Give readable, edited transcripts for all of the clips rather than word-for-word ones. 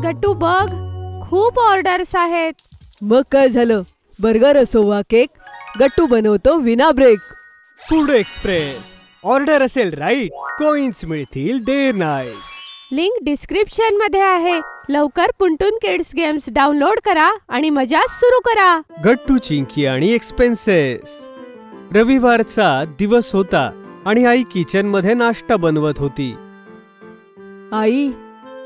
गट्टू बघ, खूप ऑर्डर्स आहेत. मग काय झालं, बर्गर असो वा केक, गट्टू बनवतो विना ब्रेक. Food express. ऑर्डर असेल राईट, कॉइन्स मिळतील डे नाईट. लिंक डिस्क्रिप्शन मध्ये आहे. लवकर पुंटून किड्स गेम्स डाउनलोड करा आणि मजा सुरू करा. गट्टू चिंकी आणि एक्सपेन्सेस. रविवारचा दिवस होता आणि आई किचन मध्ये नाश्ता बनवत होती. आई,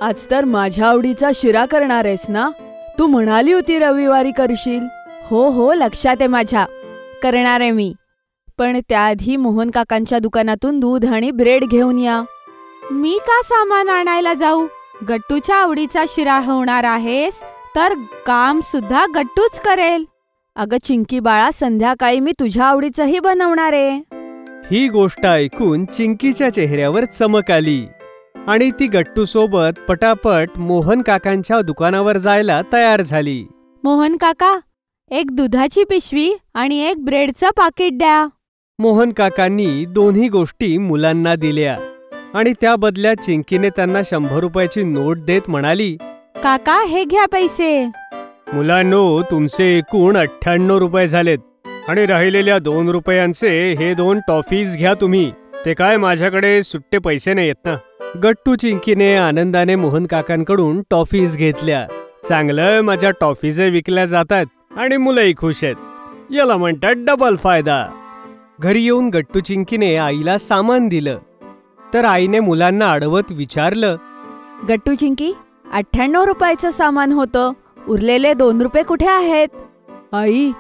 आज तर माझ्या आवडीचा शिरा करणार आहेस ना? तू म्हणाली होती रविवारी करशील. हो हो, लक्षात आहे माझ्या. करणार आहे मी. पण त्याआधी मोहन काकांच्या दुकानातून दूध आणि ब्रेड घेऊन या. मी का सामान आणायला जाऊ? गट्टूच्या आवडीचा शिरा होणार आहेस तर काम सुद्धा गट्टूच करेल. अगं चिंकी बाळा, संध्याकाळी मी तुझ्या आवडीचंही बनवणार आहे. ही गोष्ट ऐकून चिंकीच्या चेहऱ्यावर चमक आली आणि ती गट्टू सोबत पटापट मोहन काकांच्या दुकानावर जायला तयार झाली. मोहन काका, एक दुधाची पिशवी आणि एक ब्रेडचं पाकिट द्या. मोहन काकांनी दोन्ही गोष्टी मुलांना दिल्या आणि त्या बदल्यात चिंकीने त्यांना 100 रुपयाची नोट देत म्हणाली, काका हे घ्या पैसे. मुलांनो, तुमचे एकूण 98 रुपये झालेत आणि राहिलेल्या 2 रुपयांचे हे 2 टॉफीज घ्या तुम्ही. ते काय, माझ्याकडे सुट्टे पैसे नाही आहेत ना. गट्टू चिंकीने आनंदाने मोहन काकांकडून टॉफीज घेतल्या. चांगलं, माझ्या टॉफीज विकल्या जातात आणि मुलंही खुश आहेत. याला म्हणतात डबल फायदा. घरी येऊन गट्टू चिंकीने आईला सामान दिलं तर आईने मुलांना अडवत विचारलं, गट्टू चिंकी, 98 रुपयाचं सामान होतं, उरलेले 2 रुपये कुठे आहेत? आई,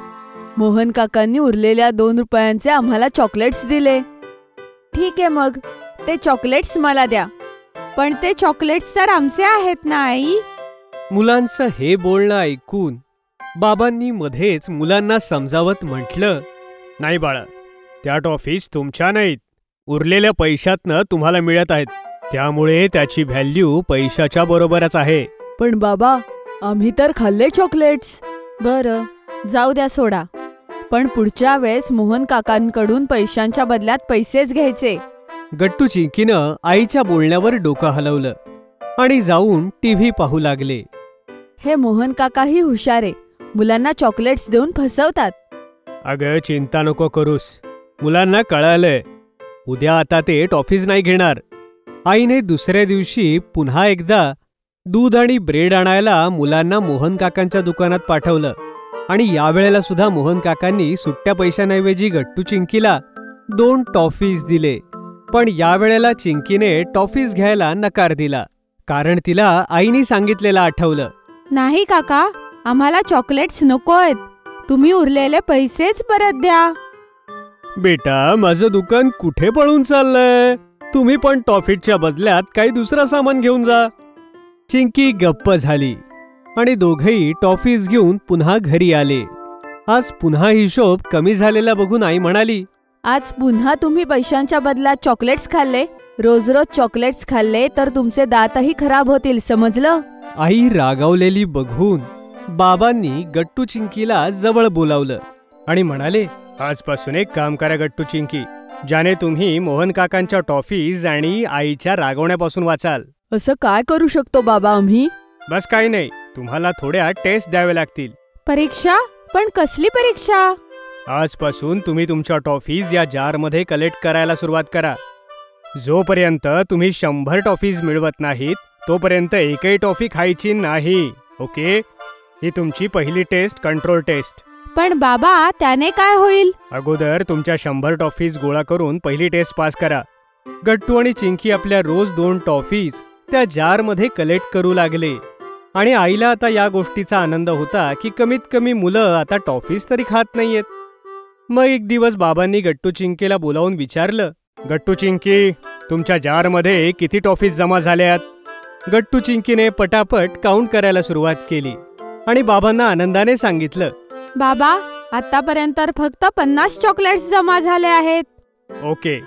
मोहन काकांनी उरलेल्या 2 रुपयांचे आम्हाला चॉकलेट्स दिले. ठीक आहे, मग ते चॉकलेट्स मला द्या. पण ते चॉकलेट्स तर आमचे आहेत ना आई? मुलांचं हे बोलणं ऐकून बाबांनी मध्येच मुलांना समजावत म्हटलं, नाही बाळा, त्या टॉफीज तुमच्या नाहीत, उरलेल्या पैशातनं तुम्हाला मिळत आहेत. त्यामुळे त्याची व्हॅल्यू पैशाच्या बरोबरच आहे. पण बाबा, आम्ही तर खाल्ले चॉकलेट्स. बरं, जाऊ द्या, सोडा. पण पुढच्या वेळेस मोहन काकांकडून पैशांच्या बदल्यात पैसेच घ्यायचे. गट्टू चिंकीनं आईच्या बोलण्यावर डोकं हलवलं आणि जाऊन टीव्ही पाहू लागले. हे मोहन काकाही हुशार आहे, मुलांना चॉकलेट्स देऊन फसवतात. अगं चिंता नको करूस, मुलांना कळालंय. उद्या आता ते टॉफीज नाही घेणार. आईने दुसऱ्या दिवशी पुन्हा एकदा दूध आणि ब्रेड आणायला मुलांना मोहन काकांच्या दुकानात पाठवलं आणि यावेळेला सुद्धा मोहन काकांनी सुट्ट्या पैशांऐवजी गट्टू चिंकीला 2 टॉफीज दिले. पण यावेळेला चिंकीने टॉफीज घ्यायला नकार दिला, कारण तिला आईने सांगितलेलं आठवलं. नाही काका, आम्हाला चॉकलेट्स नकोयत, तुम्ही उरलेले पैसेच परत द्या. बेटा, माझं दुकान कुठे पळून चाललंय? तुम्ही पण टॉफीच्या बदल्यात काही दुसरा सामान घेऊन जा. चिंकी गप्प झाली आणि दोघेही टॉफीज घेऊन पुन्हा घरी आले. आज पुन्हा हिशोब कमी झालेला बघून आई म्हणाली, आज पुन्हा तुम्ही पैशांच्या बदल्यात चॉकलेट्स खाल्ले. रोज रोज चॉकलेट्स खाल्ले तर तुमचे दातही खराब होतील, समजलं? आई रागावलेली बघून बाबांनी गट्टू चिंकीला जवळ बोलावलं आणि म्हणाले, आजपासून एक काम करा गट्टू चिंकी, ज्याने तुम्ही मोहन काकांच्या टॉफीज आणि आईच्या रागवण्यापासून वाचाल. असं काय करू शकतो बाबा आम्ही? बस काही नाही, तुम्हाला थोड्या टेस्ट द्यावे लागतील. परीक्षा? पण कसली परीक्षा? आजपासून तुम्ही तुमच्या टॉफीज या जारमध्ये कलेक्ट करायला सुरुवात करा. जोपर्यंत तुम्ही 100 टॉफीज मिळवत नाहीत तोपर्यंत एकही टॉफी खायची नाही. ओके? ही तुमची पहिली टेस्ट, कंट्रोल टेस्ट. पण बाबा, त्याने काय होईल? अगोदर तुमच्या 100 टॉफीज गोळा करून पहिली टेस्ट पास करा. गट्टू आणि चिंकी आपल्या रोज 2 टॉफीज त्या जारमध्ये कलेक्ट करू लागले आणि आईला आता या गोष्टीचा आनंद होता की कमीत कमी मुलं आता टॉफीज तरी खात नाहीयेत. मग एक दिवस बाबांनी गट्टू चिंकीला बोलावून विचारलं, गट्टू चिंकी, तुमच्या जारमध्ये किती टॉफीज जमा झाल्यात? गट्टू चिंकीने पटापट काउंट करायला सुरुवात केली आणि बाबांना आनंदाने सांगितलं, बाबा, आतापर्यंत फक्त 50 चॉकलेट्स जमा झाले आहेत. ओके,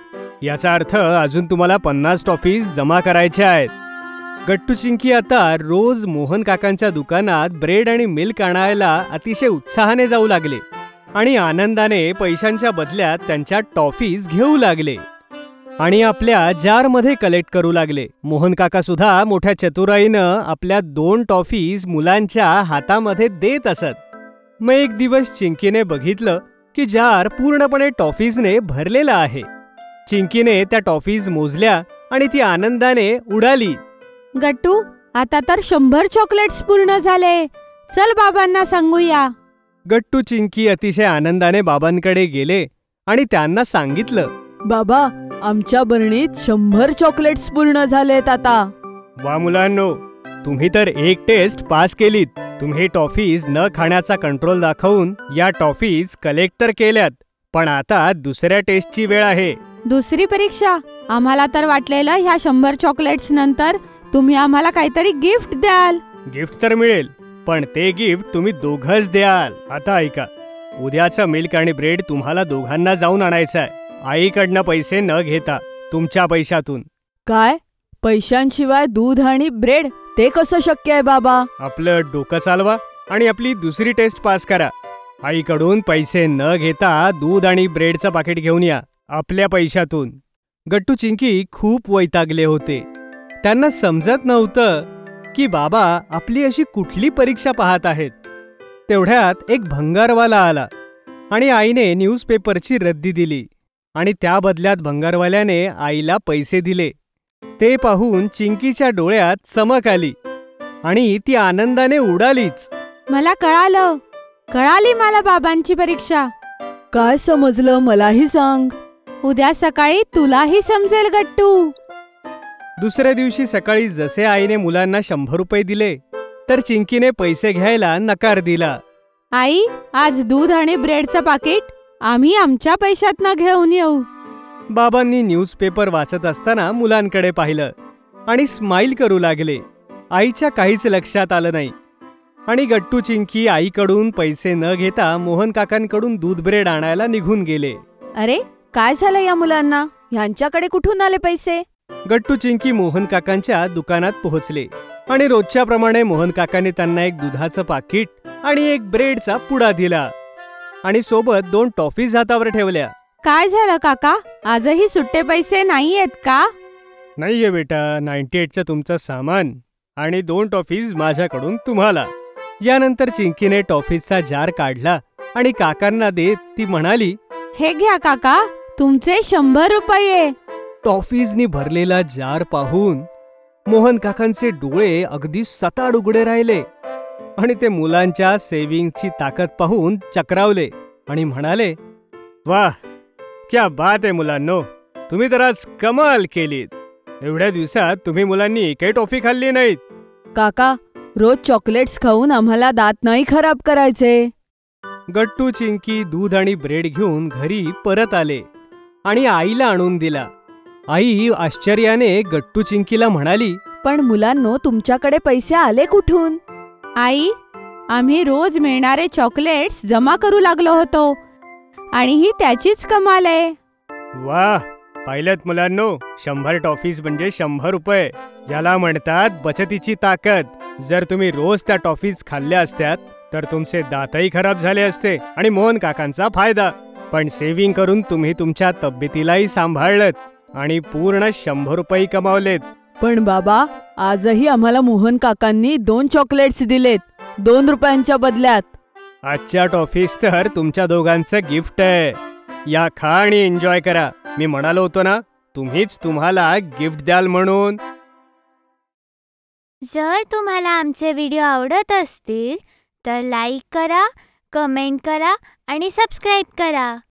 याचा अर्थ अजून तुम्हाला 50 टॉफीज जमा करायच्या आहेत. गट्टू चिंकी आता रोज मोहन काकांच्या दुकानात ब्रेड आणि मिल्क आणायला अतिशय उत्साहाने जाऊ लागले आणि आनंदाने पैशांच्या बदल्यात त्यांच्या टॉफीज घेऊ लागले. आणि आपल्या जारमध्ये कलेक्ट करू लागले. मोहन काका सुद्धा मोठ्या चतुराईनं आपल्या 2 टॉफीज मुलांच्या हातामध्ये देत असत. मग एक दिवस चिंकीने बघितलं की जार पूर्णपणे टॉफीजने भरलेला आहे. चिंकीने त्या टॉफीज मोजल्या आणि ती आनंदाने उडाली. गट्टू, आता तर 100 चॉकलेट्स पूर्ण झाले. चल बाबांना सांगूया. गट्टू चिंकी अतिशय आनंदाने बाबांकडे गेले आणि त्यांना सांगितलं, बाबा, आमच्या बरणीत 100 चॉकलेट्स पूर्ण झालेत आता. वा मुलांनो, तुम्ही तर एक टेस्ट पास केलीत. तुम्ही टॉफीज न खाण्याचा कंट्रोल दाखवून या टॉफीज कलेक्ट तर केल्यात, पण आता दुसऱ्या टेस्टची वेळ आहे. दुसरी परीक्षा? आम्हाला तर वाटलेलं ह्या 100 चॉकलेट्स नंतर तुम्ही आम्हाला काहीतरी गिफ्ट द्याल. गिफ्ट तर मिळेल, पण ते गिफ्ट तुम्ही दोघंच द्याल. आता ऐका, उद्याचं मिल्क आणि ब्रेड तुम्हाला दोघांना जाऊन आणायचं आहे. आईकडनं पैसे न घेता, तुमच्या पैशातून. काय? पैशांशिवाय दूध आणि ब्रेड? ते कसं शक्य आहे बाबा? आपलं डोकं चालवा आणि आपली दुसरी टेस्ट पास करा. आईकडून पैसे न घेता दूध आणि ब्रेडचं पाकिट घेऊन या, आपल्या पैशातून. गट्टू चिंकी खूप वैतागले होते. त्यांना समजत नव्हतं की बाबा आपली अशी कुठली परीक्षा पाहत आहेत. तेवढ्यात एक भंगारवाला आला आणि आईने न्यूजपेपरची रद्दी दिली आणि त्या बदल्यात भंगारवाल्याने आईला पैसे दिले. ते पाहून चिंकीच्या डोळ्यात चमक आली आणि ती आनंदाने उडालीच. मला कळाली मला बाबांची परीक्षा. काय समजलं मलाही सांग. उद्या सकाळी तुलाही समजेल गट्टू. दुसऱ्या दिवशी सकाळी जसे आईने मुलांना 100 रुपये दिले, तर चिंकीने पैसे घ्यायला नकार दिला. आई, आज दूध आणि ब्रेडचं पाकिट आम्ही आमच्या पैशातनं घेऊन येऊ. बाबांनी न्यूजपेपर वाचत असताना मुलांकडे पाहिलं आणि स्माईल करू लागले. आईच्या काहीच लक्षात आलं नाही आणि गट्टू चिंकी आईकडून पैसे न घेता मोहन काकांकडून दूध ब्रेड आणायला निघून गेले. अरे, काय झालं या मुलांना? ह्यांच्याकडे कुठून आले पैसे? गट्टू चिंकी मोहन काकांच्या दुकानात पोहोचले आणि रोजच्या प्रमाणे मोहन काकाने त्यांना एक दुधाचं पाकिट आणि एक ब्रेडचा पुडा दिला आणि सोबत 2 टॉफीज हातावर ठेवल्या. काय झालं काका? आजही सुट्टे पैसे नाहीयेत का? नाहीये बेटा, 98चं तुमचं सामान आणि 2 टॉफीज माझ्याकडून तुम्हाला. यानंतर चिंकीने टॉफीजचा जार काढला आणि काकांना देत ती म्हणाली, हे घ्या काका, तुमचे 100 रुपये. टॉफीजनी भरलेला जार पाहून मोहन काकांचे डोळे अगदी सताड उघडे राहिले आणि ते मुलांच्या सेव्हिंगची ताकद पाहून चक्रावले आणि म्हणाले, वाह, क्या बात आहे मुलांनो, तुम्ही तर आज कमाल केलीत. एवढ्या दिवसात तुम्ही मुलांनी एकही टॉफी खाल्ली नाहीत. काका, रोज चॉकलेट्स खाऊन आम्हाला दात नाही खराब करायचे. गट्टू चिंकी दूध आणि ब्रेड घेऊन घरी परत आले आणि आईला आणून दिला. आई आश्चर्याने गट्टू चिंकीला म्हणाली, पण मुलांनो, तुमच्याकडे पैसे आले कुठून? आई, आम्ही रोज मिळणारे चॉकलेट्स जमा करू लागलो होतो आणि ही त्याचीच कमाल आहे. वाह, पाहिलत मुलांनो, 100 टॉफीज म्हणजे 100 रुपये. याला म्हणतात बचतीची ताकद. जर तुम्ही रोज त्या टॉफीज खाल्ल्या असत्यात तर तुमचे दातही खराब झाले असते आणि मोहन काकांचा फायदा. पण सेव्हिंग करून तुम्ही तुमच्या तब्येतीलाही सांभाळलत आणि पूर्ण 100 रुपये कमावलेत. पण बाबा, आजही आम्हाला मोहन काकांनी 2 चॉकलेट्स दिलेत, 2 रुपयांच्या बदल्यात. आजच्या टॉफीज तर तुमच्या दोघांचं गिफ्ट आहे. या खा आणि एन्जॉय करा. मी म्हणालो होतो ना, तुम्हीच तुम्हाला गिफ्ट द्याल म्हणून. जर तुम्हाला आमचे व्हिडिओ आवडत असतील तर लाईक करा, कमेंट करा आणि सबस्क्राईब करा.